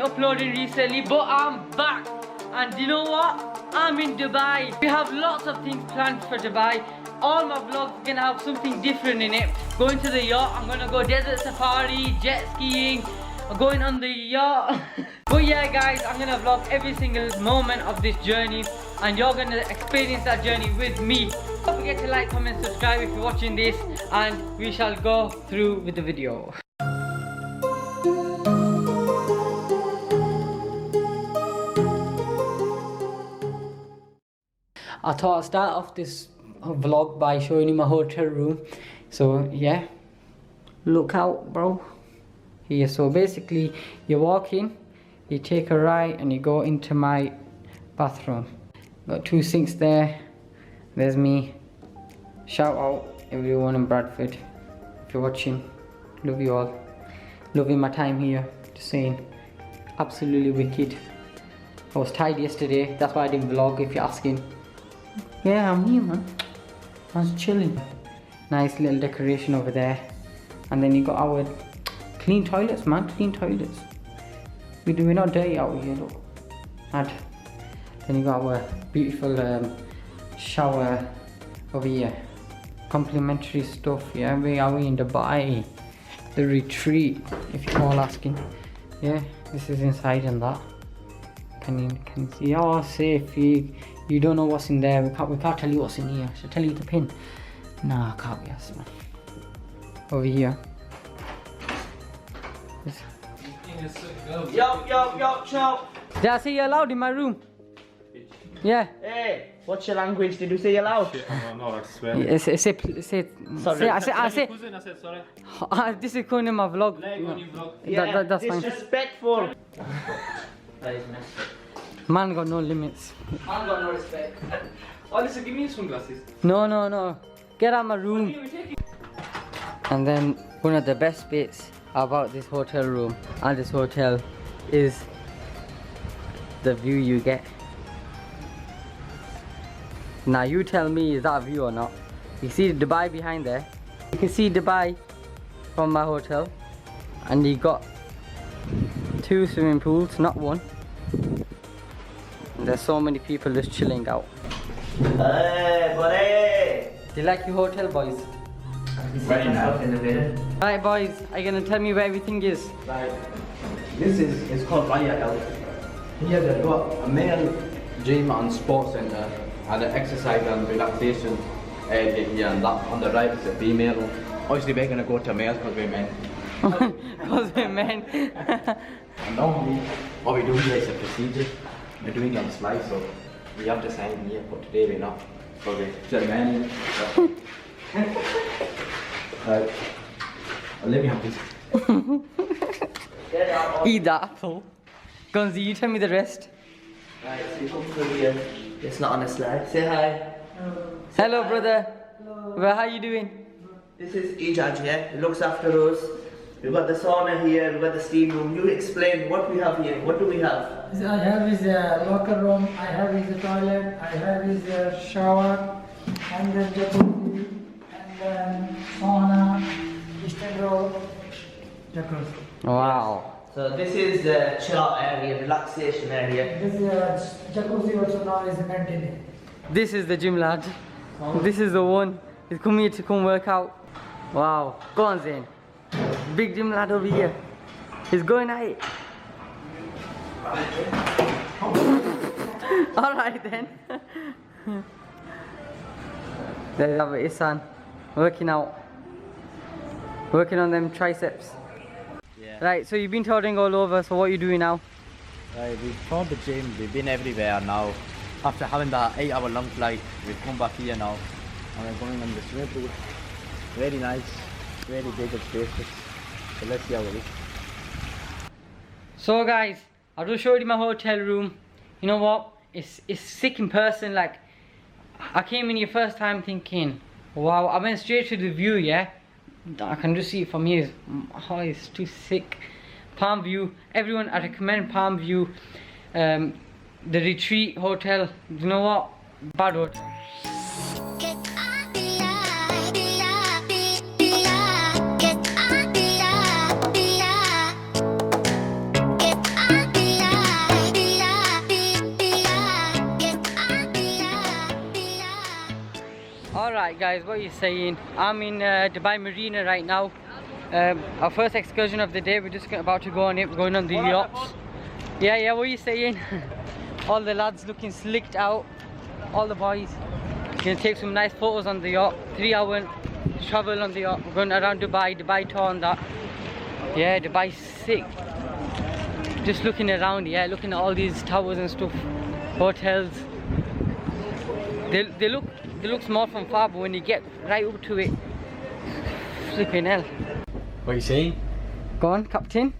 uploading recently, but I'm back. And you know what? I'm in Dubai. We have lots of things planned for Dubai. All my vlogs are gonna have something different in it. Going to the yacht, I'm gonna go desert safari, jet skiing, going on the yacht. But yeah guys, I'm gonna vlog every single moment of this journey and you're gonna experience that journey with me. Don't forget to like, comment, subscribe if you're watching this, and we shall go through with the video. I thought I'd start off this vlog by showing you my hotel room. So yeah, look out bro. Here, so basically you walk in, you take a right and you go into my bathroom. Got 2 sinks there. There's me. Shout out everyone in Bradford if you're watching. Love you all. Loving my time here. Just saying, absolutely wicked. I was tired yesterday, that's why I didn't vlog if you're asking. Yeah, I'm here man. I was chilling. Nice little decoration over there. And then you got our clean toilets man, clean toilets. We're not dirty out here though. And then you got our beautiful shower over here. Complimentary stuff, yeah. Where are we in Dubai? The retreat, if you're all asking. Yeah, this is inside and that. Can you see? Oh, safe. You don't know what's in there. We can't tell you what's in here. Should I tell you the pin? Nah, I can't be asked, man. Over here. Yo, chow. Did I say you're allowed in my room? Yeah. Hey, what's your language? Did you say you're allowed? No, I swear. Say, Sorry. I say. I said sorry. This is going in my vlog. Yeah, That's fine. disrespectful. That is messed up. Man got no limits. Man got no respect. Oh, listen, give me sunglasses. No. Get out of my room. And then one of the best bits about this hotel room and this hotel is the view you get. Now you tell me, is that a view or not? You see Dubai behind there. You can see Dubai from my hotel, and you got 2 swimming pools, not 1. And there's so many people just chilling out. Hey, buddy. Do you like your hotel, boys? Very nice in the middle. Right, boys, are you gonna tell me where everything is? Right. This is called Yacht. Here they've got a male gym and sports center and an exercise and relaxation area here, and that on the right is a female one. Obviously we're gonna go to males because we're men. Because we're men. And normally what we do here is a procedure. We're doing it on the slide, so we have to sign here, but today we're not. Okay, just men. Right. Let me have this. Eat the apple. Gonzi, you tell me the rest. Right, so you come through here. It's not on a slide. Say hi. Hello, brother. Hello. Well, how you doing? This is Ijaj, yeah? He looks after us. We've got the sauna here, we've got the steam room. You explain what we have here. What do we have? I have his locker room, I have his toilet, I have his shower, and then jacuzzi, and then sauna, extend row, jacuzzi. Wow. So this is the chill out area, relaxation area. This jacuzzi also now is maintenance. This is the gym, lad. This is the one. He's come here to come work out. Wow. Go on, Zain. Big gym lad over here. He's going at it. Alright then. There's our Isan. Working out. Working on them triceps. Yeah. Right, so you've been touring all over, so what are you doing now? Right, we've found the gym, we've been everywhere now. After having that 8-hour long flight, we've come back here now. And we're going on the swimming pool. Very nice, very big and spacious. So let's see how it is. So guys, I've just showed you my hotel room. You know what? It's sick in person. Like, I came in here first time thinking, wow, I went straight to the view, yeah? I can just see it from here. Oh, it's too sick. Palm View. Everyone, I recommend Palm View. The Retreat Hotel. You know what? Bad hotel. Get guys, what are you saying? I'm in Dubai Marina right now. Our first excursion of the day. We're just about to go on it. We're going on the yachts. Yeah, what are you saying? All the lads looking slicked out. All the boys. Gonna take some nice photos on the yacht. 3-hour travel on the yacht. We're going around Dubai tour on that. Yeah, Dubai's sick. Just looking around, yeah, looking at all these towers and stuff, hotels. They look small from far, but when you get right up to it, flipping hell. What are you saying? Go on, Captain.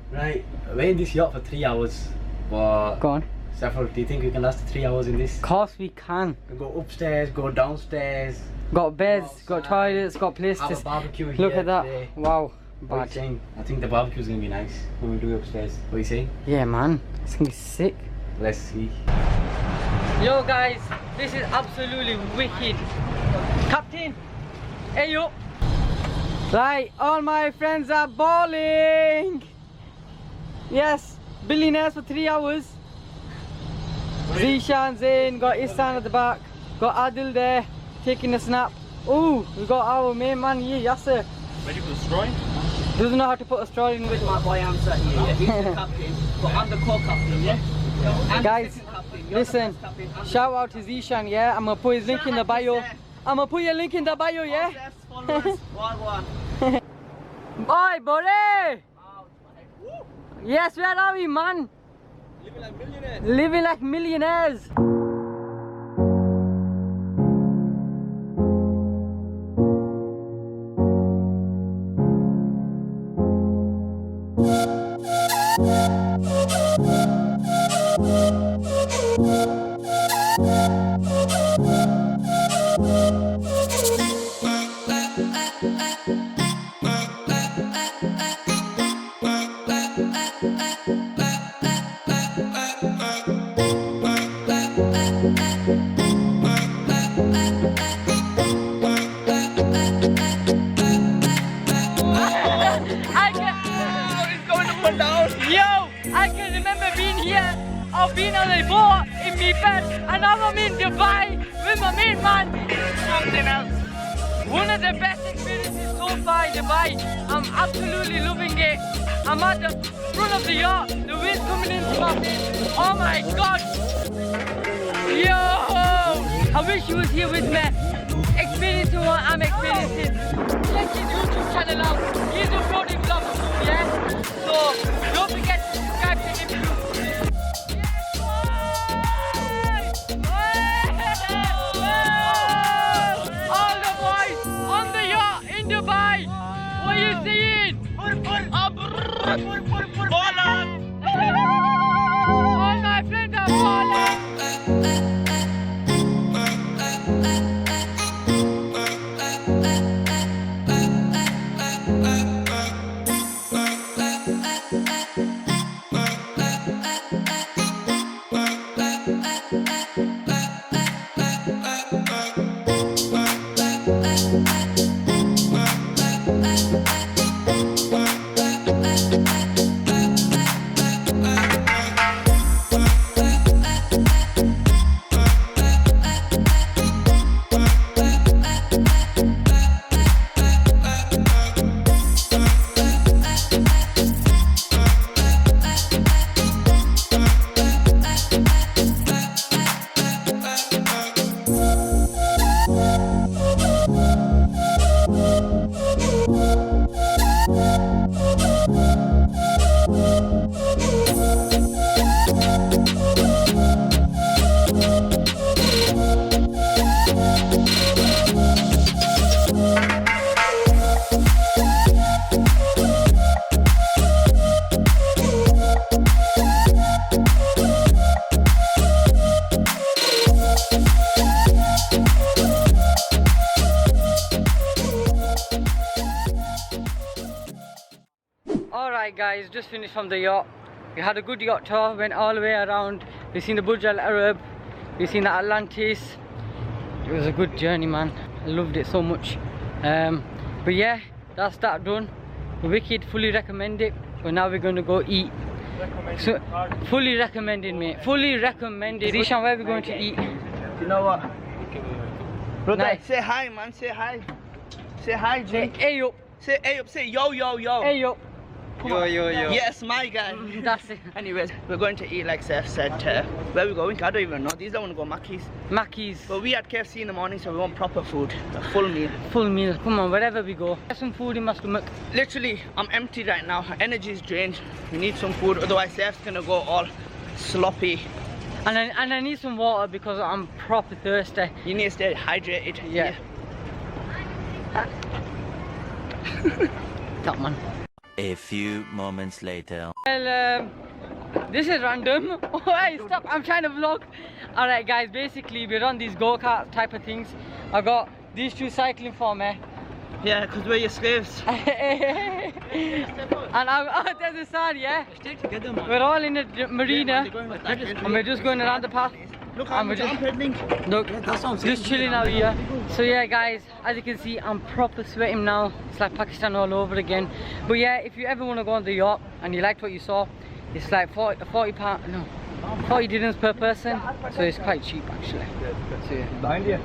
Right, we're in this yacht for 3 hours. But Go on. Saffron, do you think we can last 3 hours in this? Of course we can. We go upstairs, go downstairs. Got beds, got toilets, got places. Have a barbecue here. Look at that. Today. Wow. What are you Bad. saying? I think the barbecue's gonna be nice when we do it upstairs. What are you saying? Yeah, man. It's gonna be sick. Let's see. Yo, guys, this is absolutely wicked. Captain, hey yo. Right, all my friends are bowling. Yes, billionaires for 3 hours. Zishan, Zain, got Ihsan at the back, got Adil there taking a snap. Oh, we got our main man here, Yasser. Ready for the straw? Doesn't know how to put a straw in with My boy Amsa here, yeah. He's the captain, but I'm the co-captain, yeah? I'm Guys, the captain. You're listen, the captain. I'm the shout out to Zishan, yeah? I'm gonna put his link in the bio. I'm gonna put your link in the bio, yeah? followers, one. Oi, Bore! Yes, where are we, man? Living like millionaires. Living like millionaires. I can remember being here or being on a boat in my bed, and now I'm in Dubai with my main man. Something else. One of the best experiences so far in Dubai. I'm absolutely loving it. I'm at the front of the yacht. The wind's coming into my face. Oh my god. Yo! I wish you was here with me, experiencing what I'm experiencing. Check his YouTube channel out. He's uploading vlogs too, yeah? So don't forget to subscribe to him too. All the boys on the yacht in Dubai. What are you seeing? All my friends are falling. Alright guys, just finished from the yacht. We had a good yacht tour, went all the way around. We've seen the Burj Al Arab, we've seen the Atlantis. It was a good journey, man. I loved it so much. But yeah, that's that done. Wicked, fully recommend it. But now we're going to go eat. So, fully recommended, mate. Fully recommended. Zishan, where are we going to eat? You know what? Brother, Nice. say hi, man. Say hi. Say hi, Jim. Hey up. Say hey up. Say yo, yo, yo. Hey up. Yo. Yes, my guy. That's it. Anyways, we're going to eat like Seth said. Where are we going? I don't even know. These don't want to go Mackey's. Mackey's. But we had KFC in the morning, so we want proper food. A full meal. Full meal. Come on, wherever we go. Get some food in my stomach. Literally, I'm empty right now. Energy is drained. We need some food, otherwise Seth's gonna go all sloppy. And I need some water because I'm proper thirsty. You need to stay hydrated. Yeah. That man. A few moments later. Well, this is random. Oh, hey, stop! I'm trying to vlog. All right, guys. Basically, we're on these go-kart type of things. I got these two cycling for me. Yeah, because we're your slaves. And there's a sign, yeah? We're all in the marina and we're just going around the path. Look, I'm pedaling. Look, just chilling out here. So yeah, guys, as you can see, I'm proper sweating now. It's like Pakistan all over again. But yeah, if you ever want to go on the yacht and you liked what you saw, it's like 40 dirhams per person. So it's quite cheap actually. So yeah.